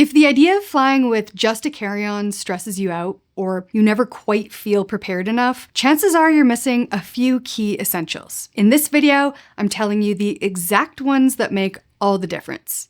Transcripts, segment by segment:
If the idea of flying with just a carry-on stresses you out, or you never quite feel prepared enough, chances are you're missing a few key essentials. In this video, I'm telling you the exact ones that make all the difference.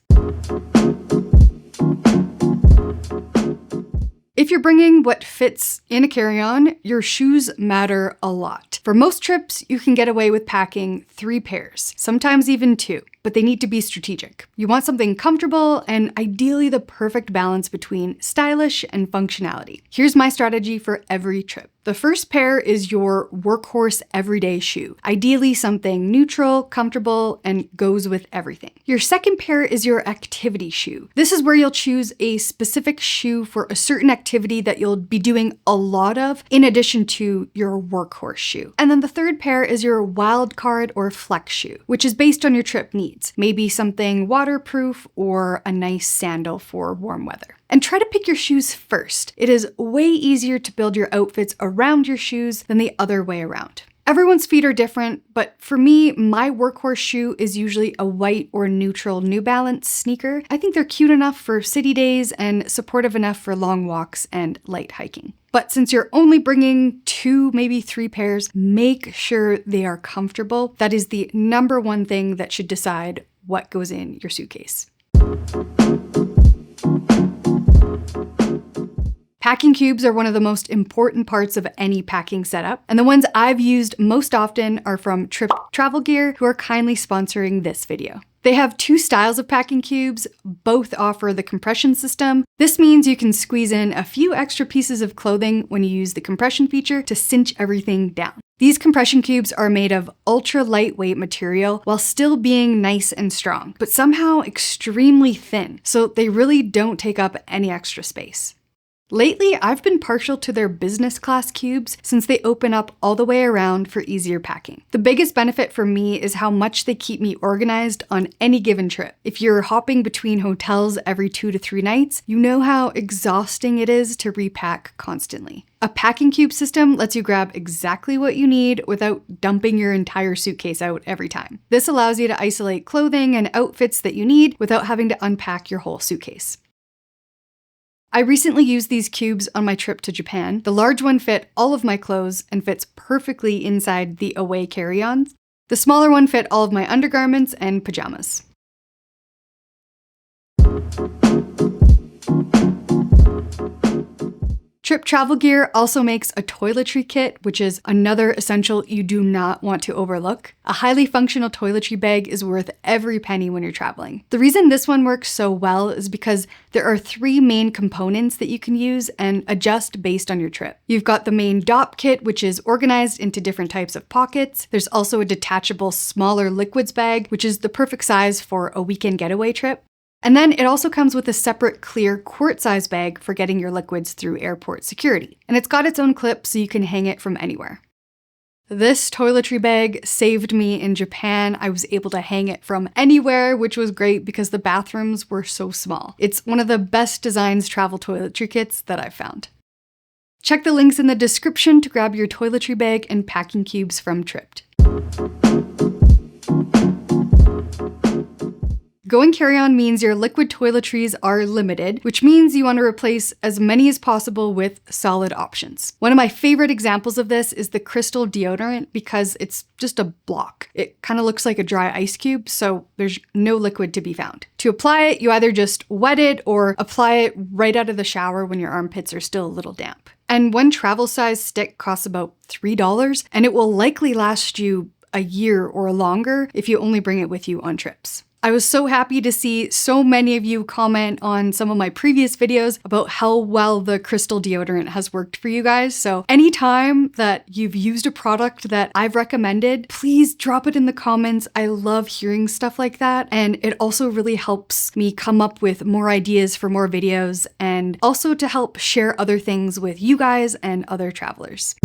If you're bringing what fits in a carry-on, your shoes matter a lot. For most trips, you can get away with packing 3 pairs, sometimes even 2, but they need to be strategic. You want something comfortable and ideally the perfect balance between stylish and functionality. Here's my strategy for every trip. The first pair is your workhorse everyday shoe, ideally something neutral, comfortable, and goes with everything. Your second pair is your activity shoe. This is where you'll choose a specific shoe for a certain activity that you'll be doing a lot of, in addition to your workhorse shoe. And then the third pair is your wild card or flex shoe, which is based on your trip needs. Maybe something waterproof or a nice sandal for warm weather. And try to pick your shoes first. It is way easier to build your outfits around your shoes than the other way around. Everyone's feet are different, but for me, my workhorse shoe is usually a white or neutral New Balance sneaker. I think they're cute enough for city days and supportive enough for long walks and light hiking. But since you're only bringing 2, maybe 3 pairs, make sure they are comfortable. That is the number one thing that should decide what goes in your suitcase. Packing cubes are one of the most important parts of any packing setup, and the ones I've used most often are from Trip Travel Gear, who are kindly sponsoring this video. They have 2 styles of packing cubes, both offer the compression system. This means you can squeeze in a few extra pieces of clothing when you use the compression feature to cinch everything down. These compression cubes are made of ultra lightweight material while still being nice and strong, but somehow extremely thin, so they really don't take up any extra space. Lately, I've been partial to their business class cubes since they open up all the way around for easier packing. The biggest benefit for me is how much they keep me organized on any given trip. If you're hopping between hotels every 2 to 3 nights, you know how exhausting it is to repack constantly. A packing cube system lets you grab exactly what you need without dumping your entire suitcase out every time. This allows you to isolate clothing and outfits that you need without having to unpack your whole suitcase. I recently used these cubes on my trip to Japan. The large one fit all of my clothes and fits perfectly inside the away carry-ons. The smaller one fit all of my undergarments and pajamas. Trip Travel Gear also makes a toiletry kit, which is another essential you do not want to overlook. A highly functional toiletry bag is worth every penny when you're traveling. The reason this one works so well is because there are 3 main components that you can use and adjust based on your trip. You've got the main DOP kit, which is organized into different types of pockets. There's also a detachable smaller liquids bag, which is the perfect size for a weekend getaway trip. And then it also comes with a separate clear quart-size bag for getting your liquids through airport security. And it's got its own clip so you can hang it from anywhere. This toiletry bag saved me in Japan. I was able to hang it from anywhere, which was great because the bathrooms were so small. It's one of the best designed travel toiletry kits that I've found. Check the links in the description to grab your toiletry bag and packing cubes from Tripped. Going carry-on means your liquid toiletries are limited, which means you want to replace as many as possible with solid options. One of my favorite examples of this is the Crystal deodorant because it's just a block. It kind of looks like a dry ice cube, so there's no liquid to be found. To apply it, you either just wet it or apply it right out of the shower when your armpits are still a little damp. And one travel size stick costs about $3, and it will likely last you a year or longer if you only bring it with you on trips. I was so happy to see so many of you comment on some of my previous videos about how well the Crystal deodorant has worked for you guys. So anytime that you've used a product that I've recommended, please drop it in the comments. I love hearing stuff like that. And it also really helps me come up with more ideas for more videos and also to help share other things with you guys and other travelers.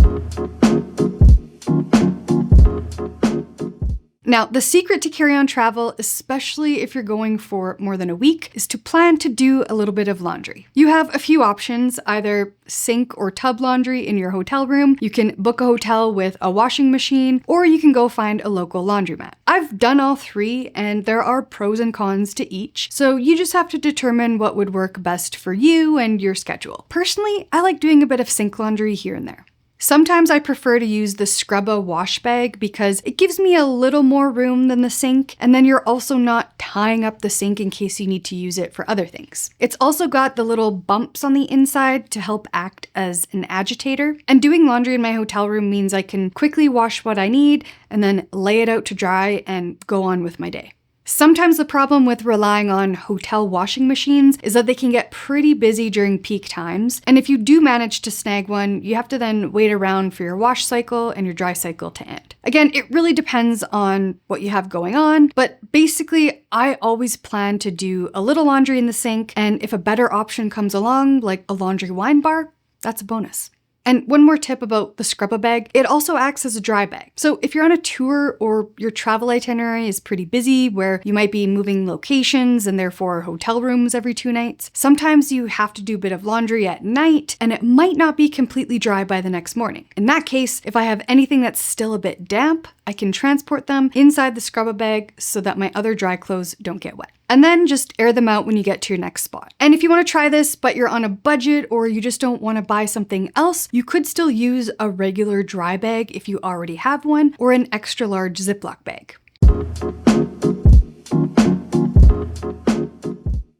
Now, the secret to carry-on travel, especially if you're going for more than a week, is to plan to do a little bit of laundry. You have a few options, either sink or tub laundry in your hotel room, you can book a hotel with a washing machine, or you can go find a local laundromat. I've done all three, and there are pros and cons to each, so you just have to determine what would work best for you and your schedule. Personally, I like doing a bit of sink laundry here and there. Sometimes I prefer to use the Scrubba wash bag because it gives me a little more room than the sink, and then you're also not tying up the sink in case you need to use it for other things. It's also got the little bumps on the inside to help act as an agitator, and doing laundry in my hotel room means I can quickly wash what I need and then lay it out to dry and go on with my day. Sometimes the problem with relying on hotel washing machines is that they can get pretty busy during peak times, and if you do manage to snag one, you have to then wait around for your wash cycle and your dry cycle to end. Again, it really depends on what you have going on, but basically, I always plan to do a little laundry in the sink, and if a better option comes along, like a laundry wine bar, that's a bonus. And one more tip about the Scrubba bag, it also acts as a dry bag. So if you're on a tour or your travel itinerary is pretty busy, where you might be moving locations and therefore hotel rooms every 2 nights, sometimes you have to do a bit of laundry at night and it might not be completely dry by the next morning. In that case, if I have anything that's still a bit damp, I can transport them inside the Scrubba bag so that my other dry clothes don't get wet. And then just air them out when you get to your next spot. And if you want to try this, but you're on a budget or you just don't want to buy something else, you could still use a regular dry bag if you already have one, or an extra large Ziploc bag.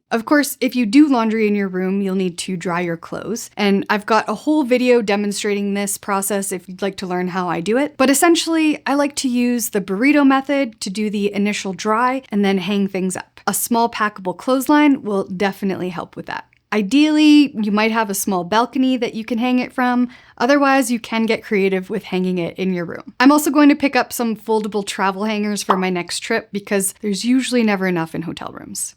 Of course, if you do laundry in your room, you'll need to dry your clothes. And I've got a whole video demonstrating this process if you'd like to learn how I do it. But essentially, I like to use the burrito method to do the initial dry and then hang things up. A small packable clothesline will definitely help with that. Ideally, you might have a small balcony that you can hang it from. Otherwise, you can get creative with hanging it in your room. I'm also going to pick up some foldable travel hangers for my next trip because there's usually never enough in hotel rooms.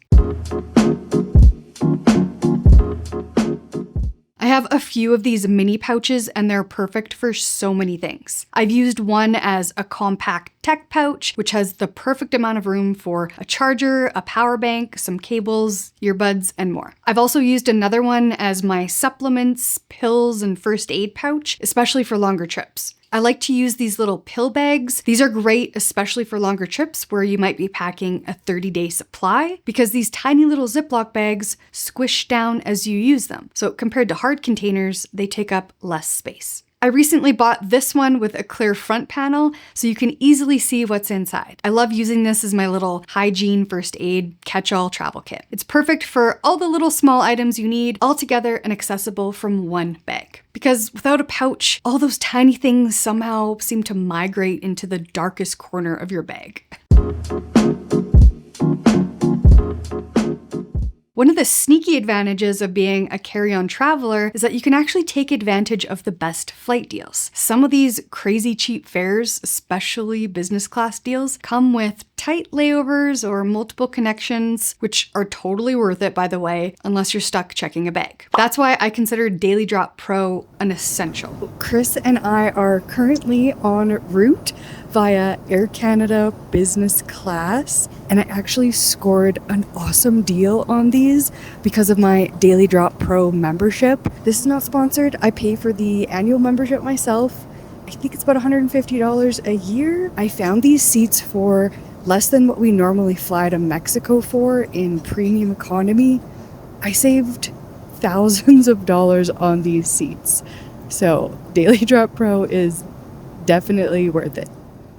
I have a few of these mini pouches and they're perfect for so many things. I've used one as a compact tech pouch, which has the perfect amount of room for a charger, a power bank, some cables, earbuds, and more. I've also used another one as my supplements, pills, and first aid pouch, especially for longer trips. I like to use these little pill bags. These are great, especially for longer trips where you might be packing a 30-day supply, because these tiny little Ziploc bags squish down as you use them. So compared to hard containers, they take up less space. I recently bought this one with a clear front panel so you can easily see what's inside. I love using this as my little hygiene first aid catch-all travel kit. It's perfect for all the little small items you need, all together and accessible from one bag. Because without a pouch, all those tiny things somehow seem to migrate into the darkest corner of your bag. One of the sneaky advantages of being a carry-on traveler is that you can actually take advantage of the best flight deals. Some of these crazy cheap fares, especially business class deals, come with tight layovers or multiple connections, which are totally worth it, by the way, unless you're stuck checking a bag. That's why I consider Daily Drop Pro an essential. Chris and I are currently en route via Air Canada business class, and I actually scored an awesome deal on these because of my Daily Drop Pro membership. This is not sponsored. I pay for the annual membership myself. I think it's about $150 a year. I found these seats for less than what we normally fly to Mexico for in premium economy. I saved thousands of dollars on these seats. So Daily Drop Pro is definitely worth it.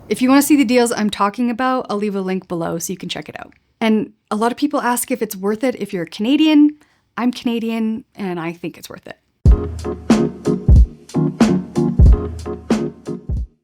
If you want to see the deals I'm talking about, I'll leave a link below so you can check it out. And a lot of people ask if it's worth it if you're Canadian. I'm Canadian and I think it's worth it.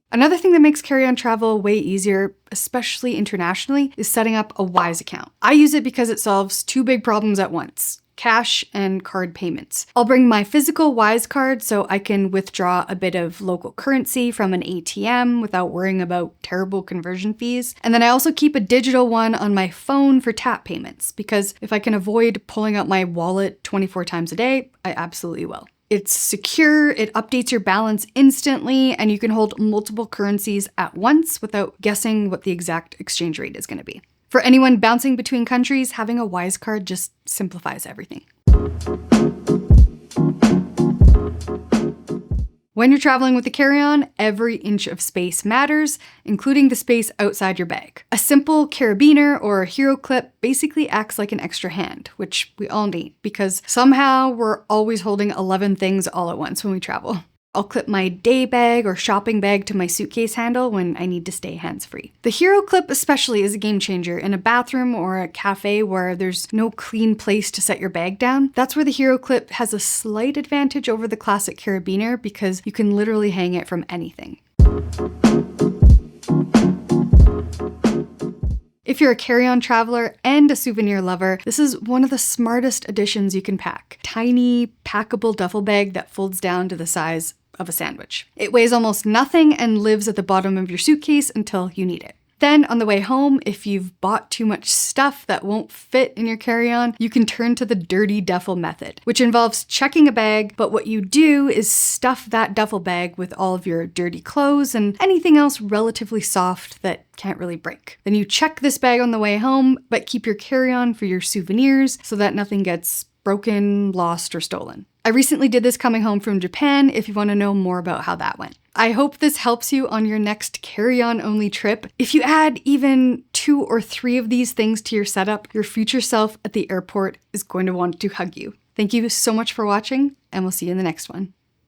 Another thing that makes carry-on travel way easier, especially internationally, is setting up a Wise account. I use it because it solves two big problems at once: cash and card payments. I'll bring my physical Wise card so I can withdraw a bit of local currency from an ATM without worrying about terrible conversion fees. And then I also keep a digital one on my phone for tap payments, because if I can avoid pulling out my wallet 24 times a day, I absolutely will. It's secure, it updates your balance instantly, and you can hold multiple currencies at once without guessing what the exact exchange rate is going to be. For anyone bouncing between countries, having a Wise card just simplifies everything. When you're traveling with a carry-on, every inch of space matters, including the space outside your bag. A simple carabiner or hero clip basically acts like an extra hand, which we all need because somehow we're always holding 11 things all at once when we travel. I'll clip my day bag or shopping bag to my suitcase handle when I need to stay hands-free. The hero clip especially is a game changer in a bathroom or a cafe where there's no clean place to set your bag down. That's where the hero clip has a slight advantage over the classic carabiner because you can literally hang it from anything. If you're a carry-on traveler and a souvenir lover, this is one of the smartest additions you can pack. Tiny, packable duffel bag that folds down to the size of a sandwich. It weighs almost nothing and lives at the bottom of your suitcase until you need it. Then on the way home, if you've bought too much stuff that won't fit in your carry-on, you can turn to the dirty duffel method, which involves checking a bag, but what you do is stuff that duffel bag with all of your dirty clothes and anything else relatively soft that can't really break. Then you check this bag on the way home, but keep your carry-on for your souvenirs so that nothing gets broken, lost, or stolen. I recently did this coming home from Japan if you want to know more about how that went. I hope this helps you on your next carry-on only trip. If you add even 2 or 3 of these things to your setup, your future self at the airport is going to want to hug you. Thank you so much for watching, and we'll see you in the next one.